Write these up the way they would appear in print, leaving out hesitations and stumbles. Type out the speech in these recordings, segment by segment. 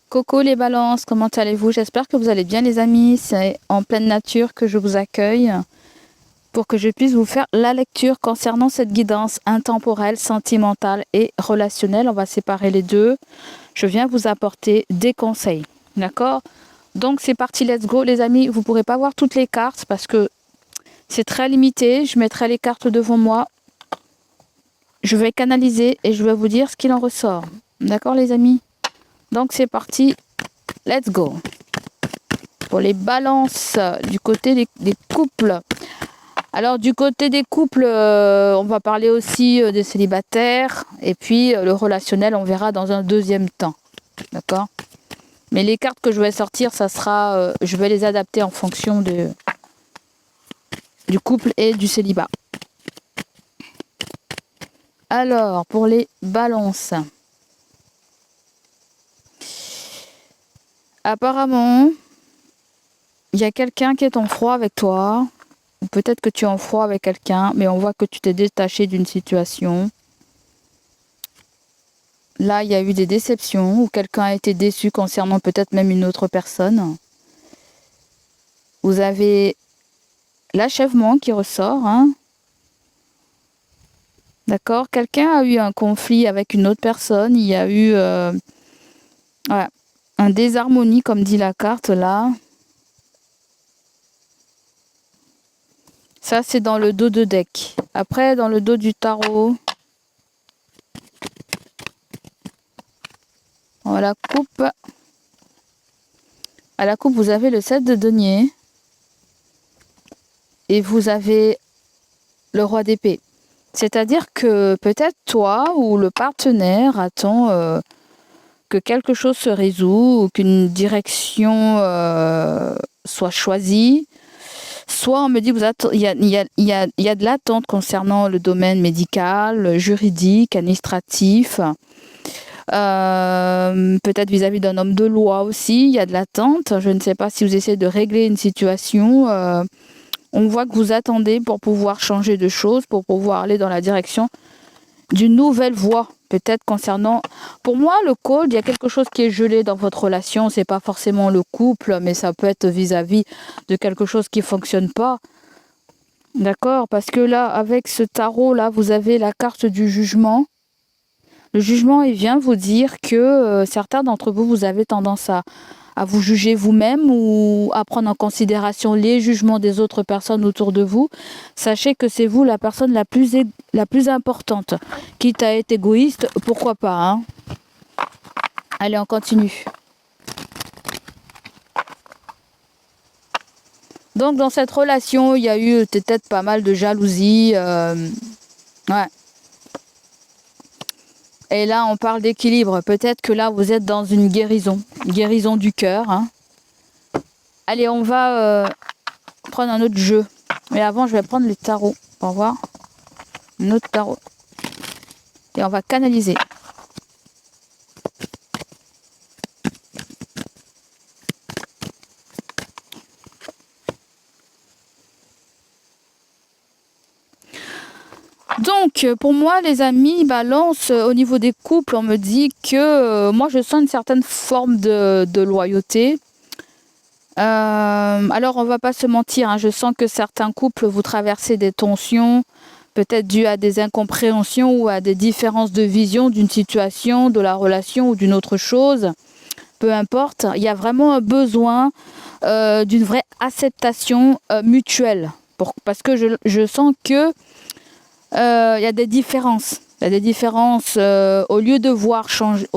Coucou les balances, comment allez-vous? J'espère que vous allez bien les amis. C'est en pleine nature que je vous accueille pour que je puisse vous faire la lecture concernant cette guidance intemporelle, sentimentale et relationnelle. On va séparer les deux. Je viens vous apporter des conseils. D'accord? Donc c'est parti, let's go les amis. Vous ne pourrez pas voir toutes les cartes parce que c'est très limité. Je mettrai les cartes devant moi. Je vais canaliser et je vais vous dire ce qu'il en ressort. D'accord les amis? Donc c'est parti, let's go. Pour les balances du côté des couples. Alors du côté des couples, on va parler aussi des célibataires. Et puis le relationnel, on verra dans un deuxième temps. D'accord? Mais les cartes que je vais sortir, ça sera, je vais les adapter en fonction du couple et du célibat. Alors, pour les balances. Apparemment, il y a quelqu'un qui est en froid avec toi. Ou peut-être que tu es en froid avec quelqu'un, mais on voit que tu t'es détaché d'une situation. Là, il y a eu des déceptions, ou quelqu'un a été déçu concernant peut-être même une autre personne. Vous avez l'achèvement qui ressort. Hein. D'accord? Quelqu'un a eu un conflit avec une autre personne. Il y a eu voilà, un désharmonie, comme dit la carte là. Ça, c'est dans le dos de deck. Après, dans le dos du tarot, à la coupe. À la coupe, vous avez le 7 de denier. Et vous avez le roi d'épée. C'est-à-dire que peut-être toi ou le partenaire attend que quelque chose se résout ou qu'une direction soit choisie. Soit on me dit il y a de l'attente concernant le domaine médical, juridique, administratif. Peut-être vis-à-vis d'un homme de loi aussi, il y a de l'attente. Je ne sais pas si vous essayez de régler une situation. On voit que vous attendez pour pouvoir changer de choses, pour pouvoir aller dans la direction d'une nouvelle voie. Peut-être concernant... Pour moi, le code, il y a quelque chose qui est gelé dans votre relation. C'est pas forcément le couple, mais ça peut être vis-à-vis de quelque chose qui fonctionne pas. D'accord? Parce que là, avec ce tarot-là, vous avez la carte du jugement. Le jugement, il vient vous dire que certains d'entre vous, vous avez tendance à vous juger vous-même ou à prendre en considération les jugements des autres personnes autour de vous. Sachez que c'est vous la personne la plus importante. Quitte à être égoïste, pourquoi pas, hein? Allez, on continue. Donc, dans cette relation, il y a eu peut-être pas mal de jalousie. Ouais. Et là, on parle d'équilibre. Peut-être que là, vous êtes dans une guérison du cœur. Hein. Allez, on va prendre un autre jeu. Mais avant, je vais prendre les tarots. Au revoir. Un autre tarot. Et on va canaliser. Donc, pour moi, les amis, balance, au niveau des couples, on me dit que moi, je sens une certaine forme de loyauté. Alors, on va pas se mentir, hein, je sens que certains couples, vous traversez des tensions, peut-être dues à des incompréhensions ou à des différences de vision d'une situation, de la relation ou d'une autre chose. Peu importe, il y a vraiment un besoin d'une vraie acceptation mutuelle. Parce que je sens que il y a des différences. Il y a des différences. Au lieu de voir changer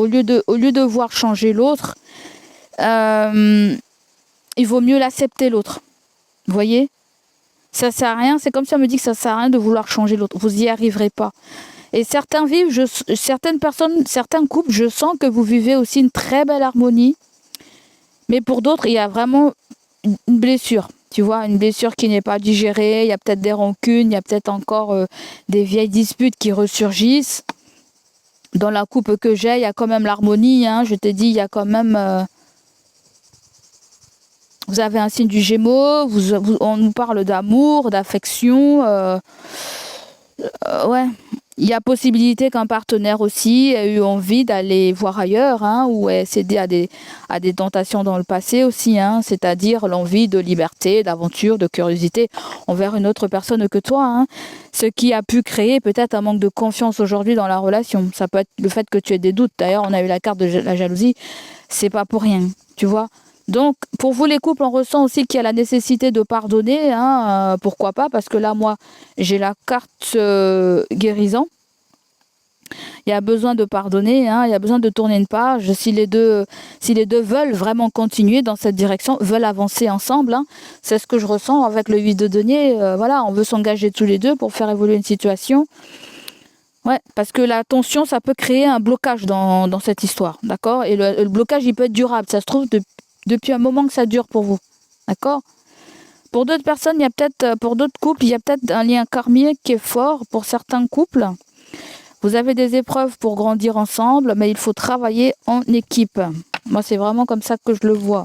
l'autre, il vaut mieux l'accepter l'autre. Vous voyez? Ça sert à rien. C'est comme si on me dit que ça sert à rien de vouloir changer l'autre. Vous n'y arriverez pas. Et certains certaines personnes, certains couples, je sens que vous vivez aussi une très belle harmonie. Mais pour d'autres, il y a vraiment une blessure. Tu vois, une blessure qui n'est pas digérée, il y a peut-être des rancunes, il y a peut-être encore des vieilles disputes qui ressurgissent. Dans la coupe que j'ai, il y a quand même l'harmonie, hein, je t'ai dit, il y a quand même... vous avez un signe du Gémeaux, on nous parle d'amour, d'affection. Ouais, Il y a possibilité qu'un partenaire aussi ait eu envie d'aller voir ailleurs, hein, ou ait cédé à des tentations dans le passé aussi, hein, c'est-à-dire l'envie de liberté, d'aventure, de curiosité envers une autre personne que toi, hein, ce qui a pu créer peut-être un manque de confiance aujourd'hui dans la relation. Ça peut être le fait que tu aies des doutes. D'ailleurs, on a eu la carte de la jalousie, c'est pas pour rien, tu vois. Donc, pour vous les couples, on ressent aussi qu'il y a la nécessité de pardonner, hein, pourquoi pas, parce que là, moi, j'ai la carte guérison. Il y a besoin de pardonner, hein, il y a besoin de tourner une page. Si les deux veulent vraiment continuer dans cette direction, veulent avancer ensemble, hein, c'est ce que je ressens avec le 8 de denier. Voilà, on veut s'engager tous les deux pour faire évoluer une situation. Ouais, parce que la tension, ça peut créer un blocage dans cette histoire, d'accord? Et le blocage, il peut être durable. Ça se trouve depuis un moment que ça dure pour vous, d'accord? Pour d'autres personnes, il y a peut-être, pour d'autres couples, il y a peut-être un lien karmique qui est fort pour certains couples. Vous avez des épreuves pour grandir ensemble, mais il faut travailler en équipe. Moi, c'est vraiment comme ça que je le vois.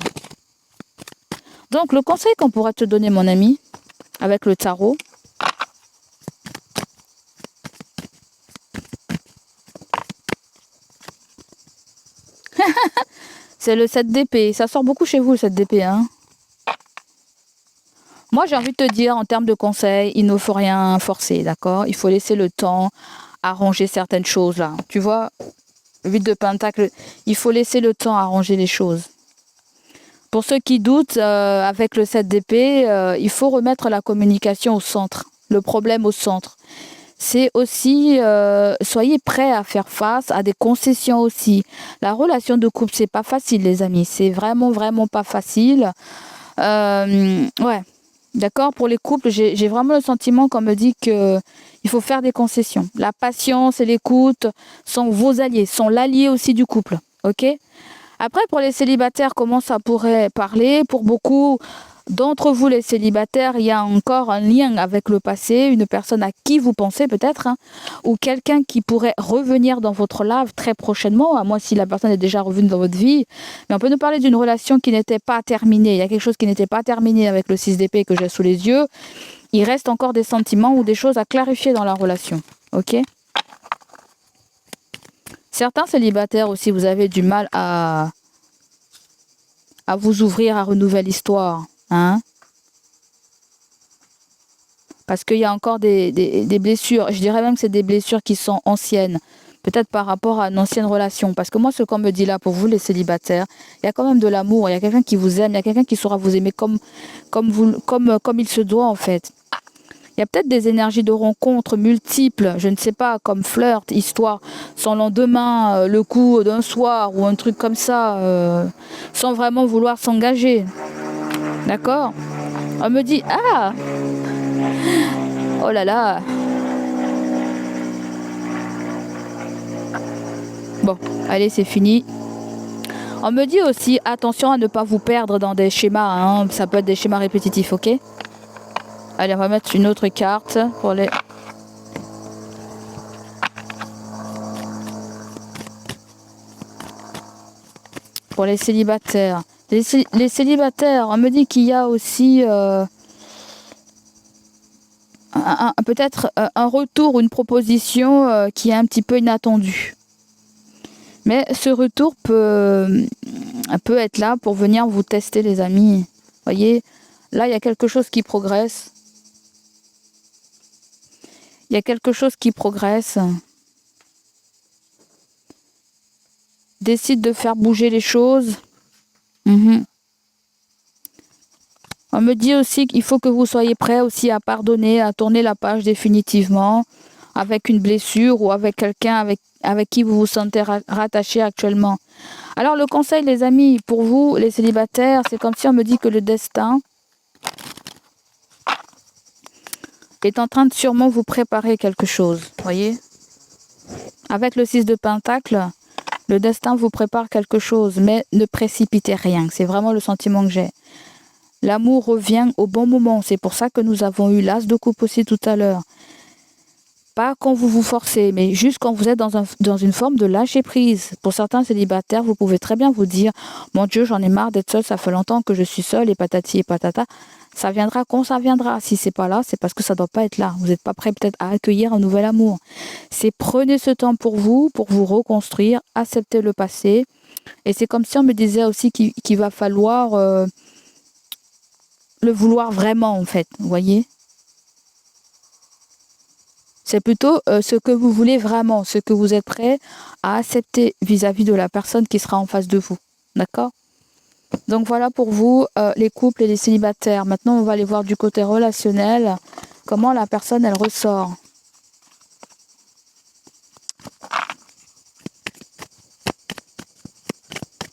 Donc, le conseil qu'on pourrait te donner, mon ami, avec le tarot, c'est le 7 d'épée. Ça sort beaucoup chez vous, le 7 d'épée, hein. Moi, j'ai envie de te dire, en termes de conseils, il ne faut rien forcer, d'accord? Il faut laisser le temps à ranger certaines choses, là. Tu vois, le 8 de pentacle, il faut laisser le temps à ranger les choses. Pour ceux qui doutent, avec le 7 d'épée, il faut remettre la communication au centre, le problème au centre. C'est aussi, soyez prêts à faire face à des concessions aussi. La relation de couple, c'est pas facile, les amis. C'est vraiment, vraiment pas facile. Ouais. D'accord? Pour les couples, j'ai vraiment le sentiment qu'on me dit que il faut faire des concessions. La patience et l'écoute sont vos alliés, sont l'allié aussi du couple. Ok? Après, pour les célibataires, comment ça pourrait parler? Pour beaucoup d'entre vous, les célibataires, il y a encore un lien avec le passé, une personne à qui vous pensez peut-être, hein, ou quelqu'un qui pourrait revenir dans votre life très prochainement, à moins si la personne est déjà revenue dans votre vie. Mais on peut nous parler d'une relation qui n'était pas terminée. Il y a quelque chose qui n'était pas terminé avec le 6 d'épée que j'ai sous les yeux. Il reste encore des sentiments ou des choses à clarifier dans la relation. Ok? Certains célibataires aussi, vous avez du mal à vous ouvrir à une nouvelle histoire. Hein? Parce qu'il y a encore des blessures. Je dirais même que c'est des blessures qui sont anciennes. Peut-être par rapport à une ancienne relation. Parce que moi, ce qu'on me dit là, pour vous, les célibataires, il y a quand même de l'amour. Il y a quelqu'un qui vous aime. Il y a quelqu'un qui saura vous aimer comme il se doit, en fait. Il y a peut-être des énergies de rencontres multiples, je ne sais pas, comme flirt, histoire, sans lendemain, le coup d'un soir ou un truc comme ça, sans vraiment vouloir s'engager. D'accord? On me dit, ah, oh là là. Bon, allez, c'est fini. On me dit aussi, attention à ne pas vous perdre dans des schémas, hein. Ça peut être des schémas répétitifs, ok? Allez, on va mettre une autre carte pour les... célibataires. Les célibataires, on me dit qu'il y a aussi peut-être un retour, une proposition qui est un petit peu inattendue. Mais ce retour peut être là pour venir vous tester, les amis. Voyez, là, il y a quelque chose qui progresse. Il y a quelque chose qui progresse. Décide de faire bouger les choses. On me dit aussi qu'il faut que vous soyez prêts aussi à pardonner, à tourner la page définitivement avec une blessure ou avec quelqu'un avec qui vous vous sentez rattaché actuellement. Alors le conseil, les amis, pour vous, les célibataires, c'est comme si on me dit que le destin est en train de sûrement vous préparer quelque chose, voyez? Avec le 6 de Pentacle, le destin vous prépare quelque chose, mais ne précipitez rien. C'est vraiment le sentiment que j'ai. L'amour revient au bon moment. C'est pour ça que nous avons eu l'as de coupe aussi tout à l'heure. Pas quand vous vous forcez, mais juste quand vous êtes dans une forme de lâcher prise. Pour certains célibataires, vous pouvez très bien vous dire « Mon Dieu, j'en ai marre d'être seule, ça fait longtemps que je suis seule et patati et patata ». Ça viendra quand ça viendra. Si c'est pas là, c'est parce que ça doit pas être là. Vous n'êtes pas prêt peut-être à accueillir un nouvel amour. C'est prenez ce temps pour vous reconstruire, accepter le passé. Et c'est comme si on me disait aussi qu'il va falloir le vouloir vraiment, en fait. Vous voyez? C'est plutôt ce que vous voulez vraiment, ce que vous êtes prêt à accepter vis-à-vis de la personne qui sera en face de vous. D'accord? Donc voilà pour vous, les couples et les célibataires. Maintenant, on va aller voir du côté relationnel, comment la personne, elle ressort.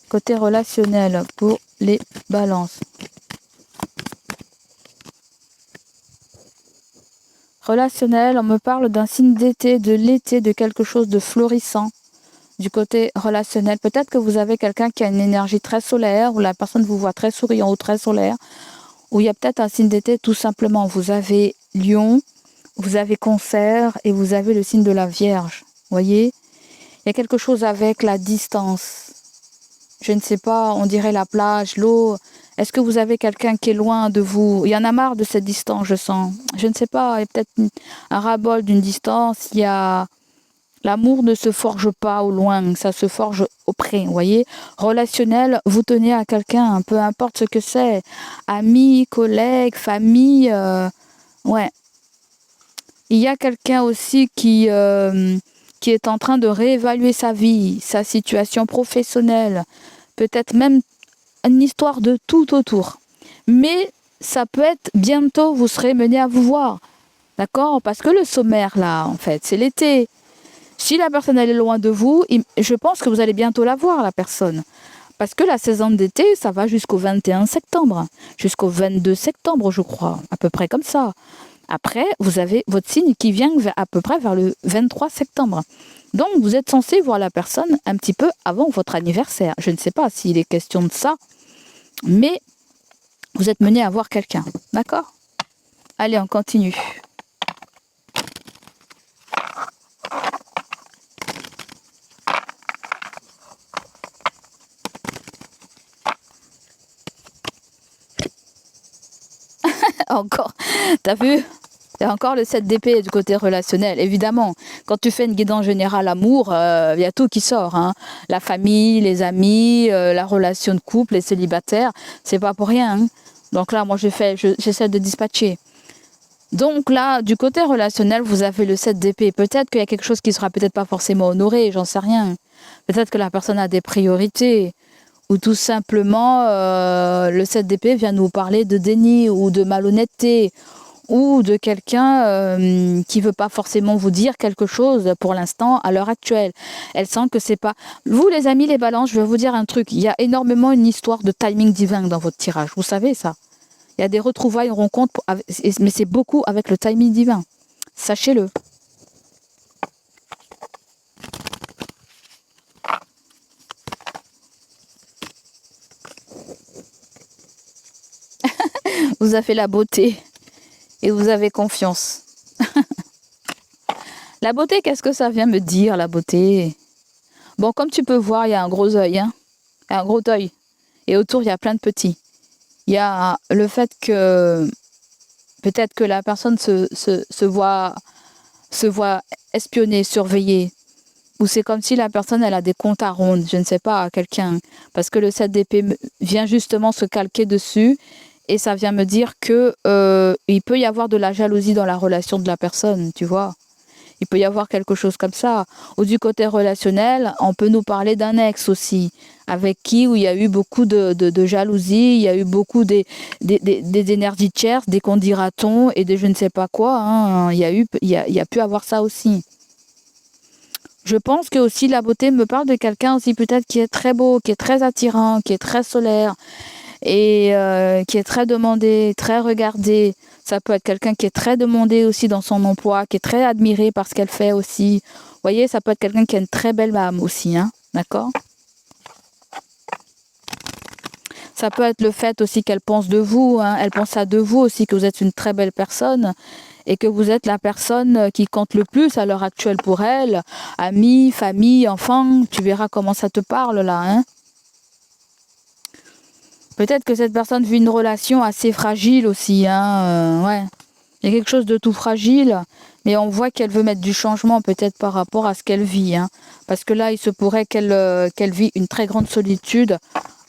Côté relationnel pour les balances. Relationnel, on me parle d'un signe d'été, de l'été, de quelque chose de florissant. Du côté relationnel, peut-être que vous avez quelqu'un qui a une énergie très solaire, ou la personne vous voit très souriant ou très solaire, ou il y a peut-être un signe d'été tout simplement. Vous avez Lion, vous avez Cancer et vous avez le signe de la Vierge. Vous voyez? Il y a quelque chose avec la distance. Je ne sais pas, on dirait la plage, l'eau. Est-ce que vous avez quelqu'un qui est loin de vous? Il y en a marre de cette distance, je sens. Je ne sais pas, il y a peut-être un ras-bol d'une distance. Il y a... L'amour ne se forge pas au loin, ça se forge auprès, vous voyez. Relationnel, vous tenez à quelqu'un, peu importe ce que c'est. Amis, collègues, famille, ouais. Il y a quelqu'un aussi qui est en train de réévaluer sa vie, sa situation professionnelle. Peut-être même une histoire de tout autour. Mais ça peut être bientôt, vous serez mené à vous voir. D'accord? Parce que le sommaire, là, en fait, c'est l'été. Si la personne elle est loin de vous, je pense que vous allez bientôt la voir, la personne. Parce que la saison d'été, ça va jusqu'au 21 septembre. Jusqu'au 22 septembre, je crois. À peu près comme ça. Après, vous avez votre signe qui vient à peu près vers le 23 septembre. Donc, vous êtes censé voir la personne un petit peu avant votre anniversaire. Je ne sais pas s'il est question de ça. Mais vous êtes mené à voir quelqu'un. D'accord? Allez, on continue. Encore, t'as vu? Il y a encore le 7 d'épée du côté relationnel. Évidemment, quand tu fais une guidance générale amour, il y a tout qui sort. Hein. La famille, les amis, la relation de couple, les célibataires, c'est pas pour rien. Hein. Donc là, moi, j'essaie de dispatcher. Donc là, du côté relationnel, vous avez le 7 d'épée. Peut-être qu'il y a quelque chose qui sera peut-être pas forcément honoré, j'en sais rien. Peut-être que la personne a des priorités. Ou tout simplement, le 7 d'épée vient nous parler de déni ou de malhonnêteté ou de quelqu'un qui veut pas forcément vous dire quelque chose pour l'instant, à l'heure actuelle. Elle sent que c'est pas... Vous, les amis, les balances, je vais vous dire un truc. Il y a énormément une histoire de timing divin dans votre tirage. Vous savez ça? Il y a des retrouvailles, une rencontre, mais c'est beaucoup avec le timing divin. Sachez-le. Vous avez la beauté et vous avez confiance. La beauté, qu'est-ce que ça vient me dire, la beauté? Bon, comme tu peux voir, il y a un gros œil, hein? Un gros œil. Et autour, il y a plein de petits. Il y a le fait que peut-être que la personne se voit espionner, surveiller. Ou c'est comme si la personne, elle a des comptes à rendre, je ne sais pas, à quelqu'un. Parce que le 7 d'épée vient justement se calquer dessus. Et ça vient me dire que il peut y avoir de la jalousie dans la relation de la personne, tu vois. Il peut y avoir quelque chose comme ça. Ou du côté relationnel, on peut nous parler d'un ex aussi, avec qui où il y a eu beaucoup de jalousie, il y a eu beaucoup des énergies tierces, des qu'on dira-t-on et des je ne sais pas quoi. Hein. Il y a pu avoir ça aussi. Je pense que aussi la beauté me parle de quelqu'un aussi peut-être qui est très beau, qui est très attirant, qui est très solaire et qui est très demandé, très regardé. Ça peut être quelqu'un qui est très demandé aussi dans son emploi, qui est très admiré par ce qu'elle fait aussi. Vous voyez, ça peut être quelqu'un qui a une très belle âme aussi, hein, d'accord? Ça peut être le fait aussi qu'elle pense de vous, hein, elle pense à de vous aussi, que vous êtes une très belle personne et que vous êtes la personne qui compte le plus à l'heure actuelle pour elle. Amis, famille, enfants, tu verras comment ça te parle là, hein? Peut-être que cette personne vit une relation assez fragile aussi, hein, ouais. Il y a quelque chose de tout fragile, mais on voit qu'elle veut mettre du changement peut-être par rapport à ce qu'elle vit, hein. Parce que là, il se pourrait qu'elle vit une très grande solitude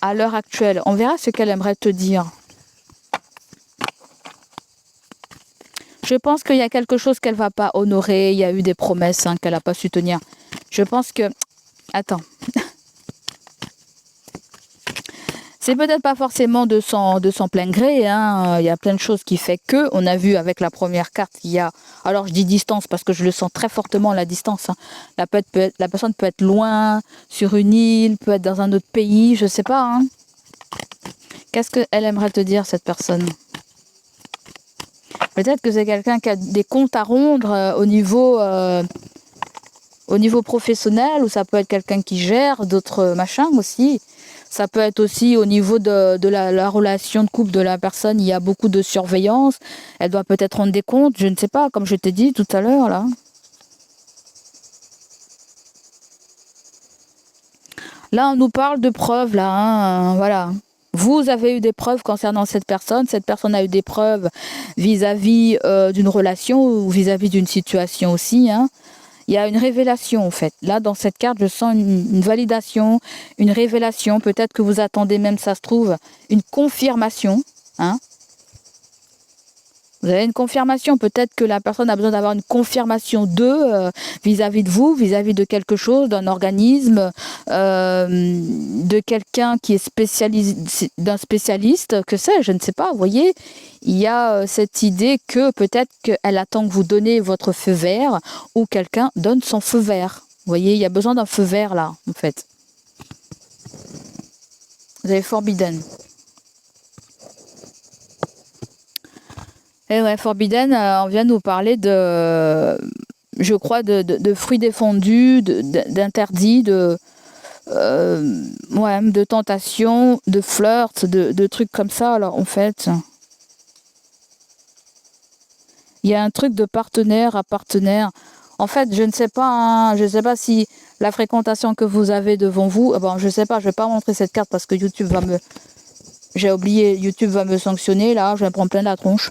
à l'heure actuelle. On verra ce qu'elle aimerait te dire. Je pense qu'il y a quelque chose qu'elle va pas honorer. Il y a eu des promesses qu'elle n'a pas su tenir. Je pense que... Attends. C'est peut-être pas forcément de son plein gré, hein. Il y a plein de choses qui fait que. On a vu avec la première carte qu'il y a... Alors je dis distance parce que je le sens très fortement la distance, hein. La personne peut être loin, sur une île, peut être dans un autre pays, je sais pas, hein. Qu'est-ce qu'elle aimerait te dire, cette personne? Peut-être que c'est quelqu'un qui a des comptes à rendre au niveau professionnel, ou ça peut être quelqu'un qui gère d'autres machins aussi. Ça peut être aussi au niveau de la relation de couple de la personne, il y a beaucoup de surveillance. Elle doit peut-être rendre des comptes, je ne sais pas, comme je t'ai dit tout à l'heure là. Là, on nous parle de preuves, là, hein, voilà. Vous avez eu des preuves concernant cette personne a eu des preuves vis-à-vis d'une relation ou vis-à-vis d'une situation aussi, hein. Il y a une révélation en fait. Là, dans cette carte, je sens une validation, une révélation. Peut-être que vous attendez même, ça se trouve, une confirmation, hein. Vous avez une confirmation. Peut-être que la personne a besoin d'avoir une confirmation vis-à-vis de vous, vis-à-vis de quelque chose, d'un organisme, de quelqu'un qui est spécialiste, d'un spécialiste, que sais-je, je ne sais pas. Vous voyez, il y a cette idée que peut-être qu'elle attend que vous donnez votre feu vert ou quelqu'un donne son feu vert. Vous voyez, il y a besoin d'un feu vert là, en fait. Vous avez Forbidden. Et ouais, Forbidden, on vient de nous parler je crois, de fruits défendus, d'interdits, ouais, de tentations, de flirt, de trucs comme ça. Alors, en fait, il y a un truc de partenaire à partenaire. En fait, je ne sais pas, hein, je ne sais pas si la fréquentation que vous avez devant vous, bon, je ne sais pas, je ne vais pas montrer cette carte parce que YouTube va me... J'ai oublié, YouTube va me sanctionner, là, je vais me prendre plein la tronche.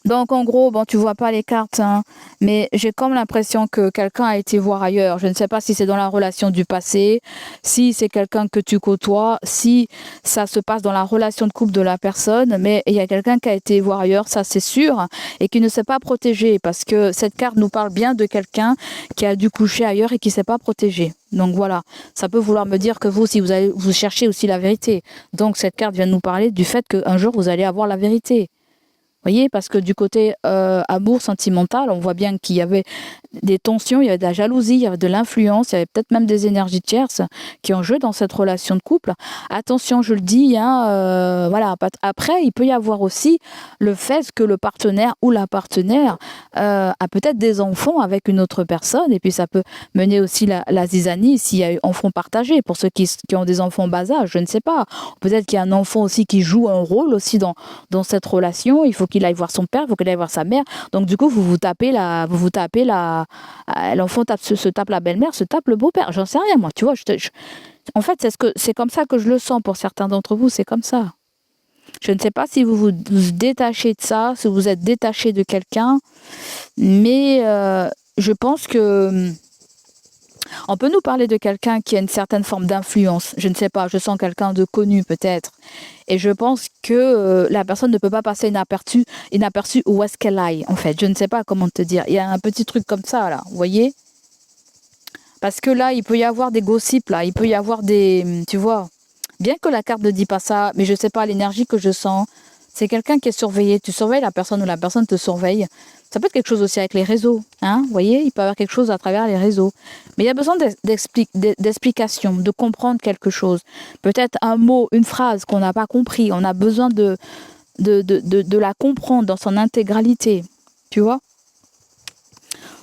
Donc en gros, bon, tu vois pas les cartes, hein, mais j'ai comme l'impression que quelqu'un a été voir ailleurs. Je ne sais pas si c'est dans la relation du passé, si c'est quelqu'un que tu côtoies, si ça se passe dans la relation de couple de la personne, mais il y a quelqu'un qui a été voir ailleurs, ça c'est sûr, et qui ne s'est pas protégé, parce que cette carte nous parle bien de quelqu'un qui a dû coucher ailleurs et qui ne s'est pas protégé. Donc voilà, ça peut vouloir me dire que vous, si vous cherchez aussi la vérité. Donc cette carte vient de nous parler du fait qu'un jour vous allez avoir la vérité. Vous voyez, parce que du côté amour sentimental, on voit bien qu'il y avait des tensions, il y avait de la jalousie, il y avait de l'influence, il y avait peut-être même des énergies tierces qui ont joué dans cette relation de couple. Attention, je le dis, hein, voilà. Après, il peut y avoir aussi le fait que le partenaire ou la partenaire a peut-être des enfants avec une autre personne, et puis ça peut mener aussi la zizanie s'il y a eu enfants partagés. Pour ceux qui ont des enfants bas âge, je ne sais pas. Peut-être qu'il y a un enfant aussi qui joue un rôle aussi dans cette relation. Il faut qu'il aille voir son père, il faut qu'il aille voir sa mère. Donc du coup, vous tapez l'enfant se tape la belle-mère, se tape le beau-père. J'en sais rien, moi. Tu vois, en fait, c'est comme ça que je le sens pour certains d'entre vous. C'est comme ça. Je ne sais pas si vous détachez de ça, si vous êtes détaché de quelqu'un, mais je pense que on peut nous parler de quelqu'un qui a une certaine forme d'influence. Je ne sais pas, je sens quelqu'un de connu peut-être. Et je pense que la personne ne peut pas passer inaperçue où est-ce qu'elle aille, en fait. Je ne sais pas comment te dire. Il y a un petit truc comme ça, là, vous voyez? Parce que là, il peut y avoir des gossips, là. Il peut y avoir des... Tu vois, bien que la carte ne dit pas ça, mais je ne sais pas, l'énergie que je sens, c'est quelqu'un qui est surveillé. Tu surveilles la personne ou la personne te surveille. Ça peut être quelque chose aussi avec les réseaux, hein, vous voyez, il peut y avoir quelque chose à travers les réseaux. Mais il y a besoin d'explications, de comprendre quelque chose. Peut-être un mot, une phrase qu'on n'a pas compris, on a besoin de la comprendre dans son intégralité, tu vois.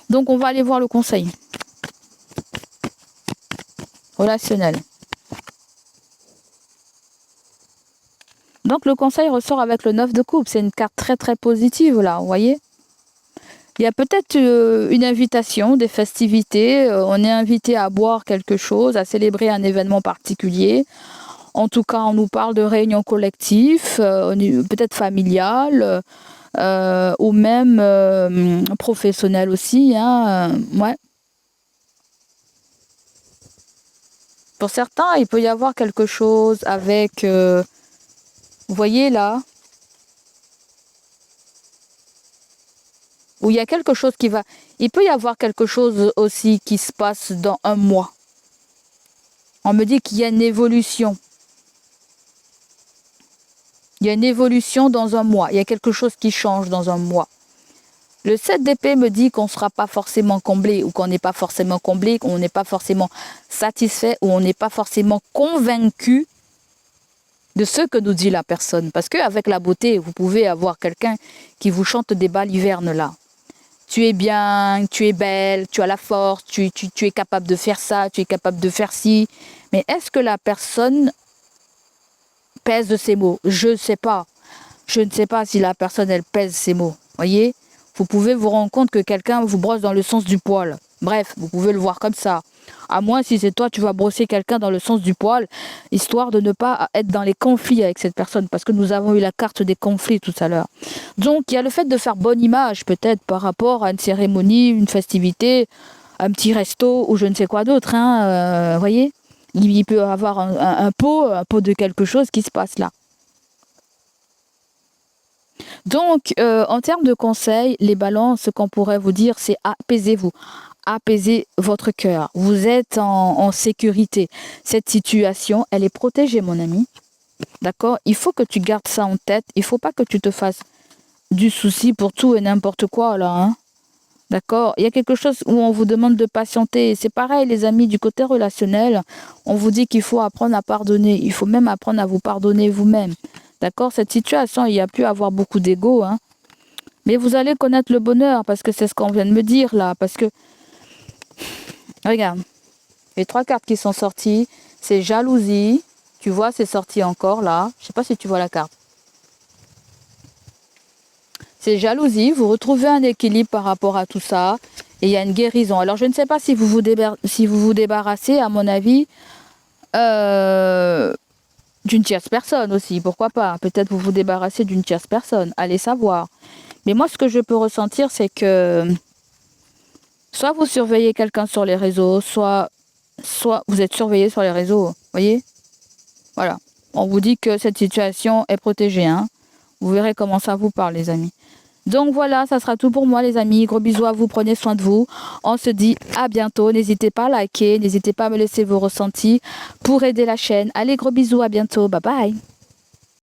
Donc on va aller voir le conseil relationnel. Donc le conseil ressort avec le 9 de coupe, c'est une carte très très positive là, vous voyez. Il y a peut-être une invitation, des festivités, on est invité à boire quelque chose, à célébrer un événement particulier. En tout cas, on nous parle de réunions collectives, peut-être familiales, ou même professionnelles aussi. Hein, ouais. Pour certains, il peut y avoir quelque chose avec... vous voyez là, où il y a quelque chose qui va... Il peut y avoir quelque chose aussi qui se passe dans un mois. On me dit qu'il y a une évolution. Il y a une évolution dans un mois. Il y a quelque chose qui change dans un mois. Le 7 d'épée me dit qu'on ne sera pas forcément comblé, ou qu'on n'est pas forcément comblé, qu'on n'est pas forcément satisfait, ou on n'est pas forcément convaincu de ce que nous dit la personne. Parce qu'avec la beauté, vous pouvez avoir quelqu'un qui vous chante des balivernes là. Tu es bien, tu es belle, tu as la force, tu es capable de faire ça, tu es capable de faire ci. Mais est-ce que la personne pèse ses mots? Je ne sais pas. Je ne sais pas si la personne, elle pèse ses mots. Voyez? Vous pouvez vous rendre compte que quelqu'un vous brosse dans le sens du poil. Bref, vous pouvez le voir comme ça. À moins si c'est toi, tu vas brosser quelqu'un dans le sens du poil, histoire de ne pas être dans les conflits avec cette personne. Parce que nous avons eu la carte des conflits tout à l'heure. Donc, il y a le fait de faire bonne image, peut-être, par rapport à une cérémonie, une festivité, un petit resto, ou je ne sais quoi d'autre. Hein, voyez? Il peut y avoir un pot de quelque chose qui se passe là. Donc, en termes de conseils, les balances, ce qu'on pourrait vous dire, c'est apaisez-vous. Apaisez votre cœur. Vous êtes en sécurité. Cette situation, elle est protégée, mon ami. D'accord? Il faut que tu gardes ça en tête. Il ne faut pas que tu te fasses du souci pour tout et n'importe quoi, là. Hein? D'accord? Il y a quelque chose où on vous demande de patienter. C'est pareil, les amis, du côté relationnel. On vous dit qu'il faut apprendre à pardonner. Il faut même apprendre à vous pardonner vous-même. D'accord? Cette situation, il n'y a plus à avoir beaucoup d'ego. Hein? Mais vous allez connaître le bonheur parce que c'est ce qu'on vient de me dire là. Parce que, regarde, les 3 cartes qui sont sorties, c'est jalousie. Tu vois, c'est sorti encore là. Je ne sais pas si tu vois la carte. C'est jalousie. Vous retrouvez un équilibre par rapport à tout ça. Et il y a une guérison. Alors, je ne sais pas si vous vous débarrassez, à mon avis, d'une tierce personne aussi. Pourquoi pas? Peut-être vous vous débarrassez d'une tierce personne. Allez savoir. Mais moi, ce que je peux ressentir, c'est que soit vous surveillez quelqu'un sur les réseaux, soit vous êtes surveillé sur les réseaux. Voyez? Voilà. On vous dit que cette situation est protégée. Hein? Vous verrez comment ça vous parle, les amis. Donc voilà, ça sera tout pour moi, les amis. Gros bisous à vous, prenez soin de vous. On se dit à bientôt. N'hésitez pas à liker, n'hésitez pas à me laisser vos ressentis pour aider la chaîne. Allez, gros bisous, à bientôt. Bye bye.